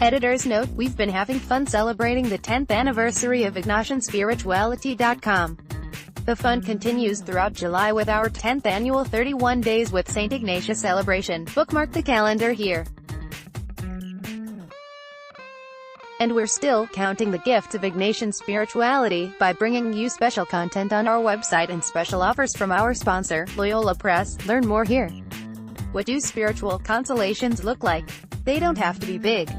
Editor's note: we've been having fun celebrating the 10th anniversary of Ignatian. The fun continues throughout July with our 10th annual 31 Days with St. Ignatius celebration. Bookmark the calendar here. And we're still counting the gifts of Ignatian spirituality by bringing you special content on our website and special offers from our sponsor, Loyola Press. Learn more here. What do spiritual consolations look like? They don't have to be big.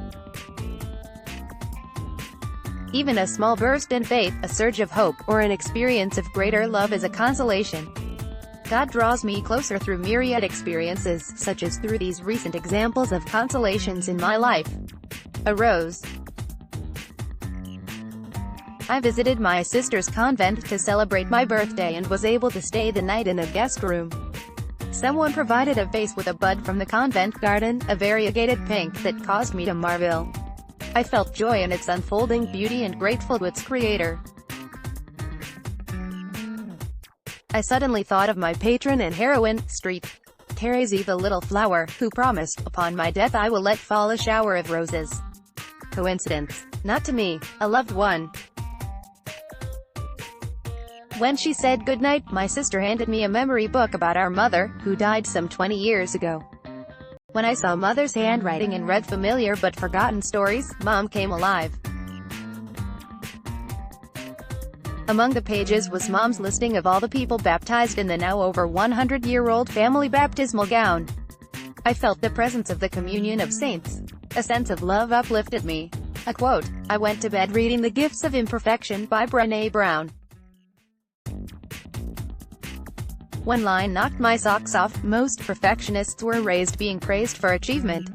Even a small burst in faith, a surge of hope, or an experience of greater love is a consolation. God draws me closer through myriad experiences, such as through these recent examples of consolations in my life. A rose. I visited my sister's convent to celebrate my birthday and was able to stay the night in a guest room. Someone provided a vase with a bud from the convent garden, a variegated pink that caused me to marvel. I felt joy in its unfolding beauty and grateful to its creator. I suddenly thought of my patron and heroine, Street Teresy the Little Flower, who promised, upon my death I will let fall a shower of roses. Coincidence? Not to me, a loved one. When she said goodnight, my sister handed me a memory book about our mother, who died some 20 years ago. When I saw Mother's handwriting and read familiar but forgotten stories, Mom came alive. Among the pages was Mom's listing of all the people baptized in the now over 100-year-old family baptismal gown. I felt the presence of the communion of saints. A sense of love uplifted me. A quote: I went to bed reading The Gifts of Imperfection by Brené Brown. One line knocked my socks off: most perfectionists were raised being praised for achievement.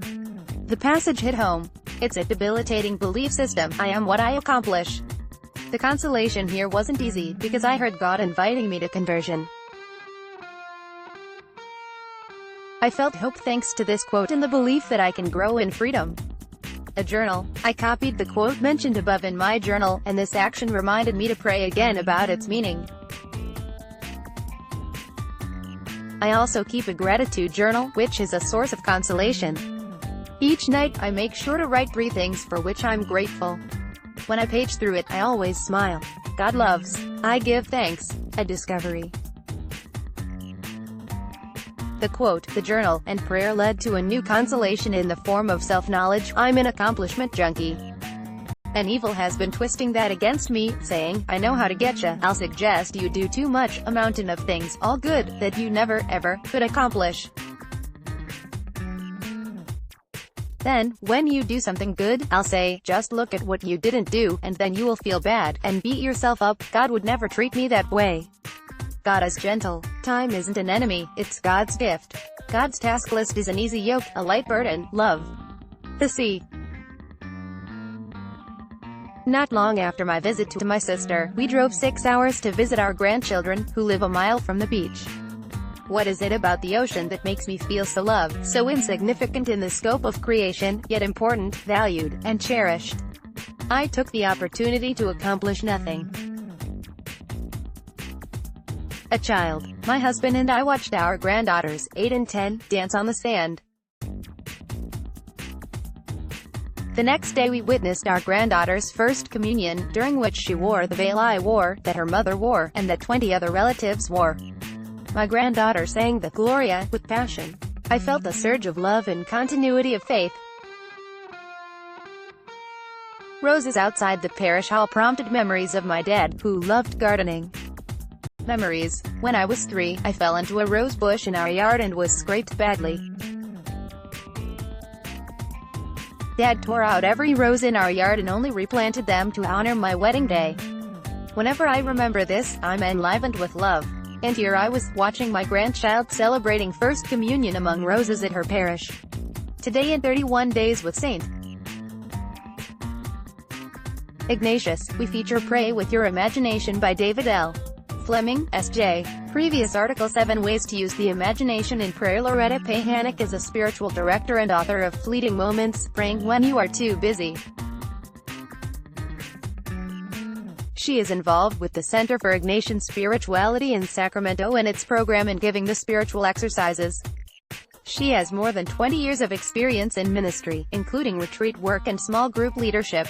The passage hit home. It's a debilitating belief system. I am what I accomplish. The consolation here wasn't easy, because I heard God inviting me to conversion. I felt hope thanks to this quote and the belief that I can grow in freedom. A journal. I copied the quote mentioned above in my journal, and this action reminded me to pray again about its meaning. I also keep a gratitude journal, which is a source of consolation. Each night, I make sure to write 3 things for which I'm grateful. When I page through it, I always smile. God loves. I give thanks. A discovery. The quote, the journal, and prayer led to a new consolation in the form of self-knowledge. I'm an accomplishment junkie. And evil has been twisting that against me, saying, I know how to getcha. I'll suggest you do too much, a mountain of things, all good, that you never, ever, could accomplish. Then, when you do something good, I'll say, just look at what you didn't do, and then you will feel bad, and beat yourself up. God would never treat me that way. God is gentle. Time isn't an enemy, it's God's gift. God's task list is an easy yoke, a light burden, love. The sea. Not long after my visit to my sister, we drove 6 hours to visit our grandchildren, who live a mile from the beach. What is it about the ocean that makes me feel so loved, so insignificant in the scope of creation, yet important, valued, and cherished? I took the opportunity to accomplish nothing. A child. My husband and I watched our granddaughters, 8 and 10, dance on the sand. The next day we witnessed our granddaughter's first communion, during which she wore the veil I wore, that her mother wore, and that 20 other relatives wore. My granddaughter sang the Gloria with passion. I felt a surge of love and continuity of faith. Roses outside the parish hall prompted memories of my dad, who loved gardening. Memories. When I was 3, I fell into a rose bush in our yard and was scraped badly. Dad tore out every rose in our yard and only replanted them to honor my wedding day. Whenever I remember this, I'm enlivened with love. And here I was, watching my grandchild celebrating First Communion among roses at her parish. Today in 31 Days with St. Ignatius, we feature Pray with Your Imagination by David L. Fleming, S.J. Previous article 7 Ways to Use the Imagination in Prayer. Loretta Payhanick is a spiritual director and author of Fleeting Moments, Praying When You Are Too Busy. She is involved with the Center for Ignatian Spirituality in Sacramento and its program in Giving the Spiritual Exercises. She has more than 20 years of experience in ministry, including retreat work and small group leadership.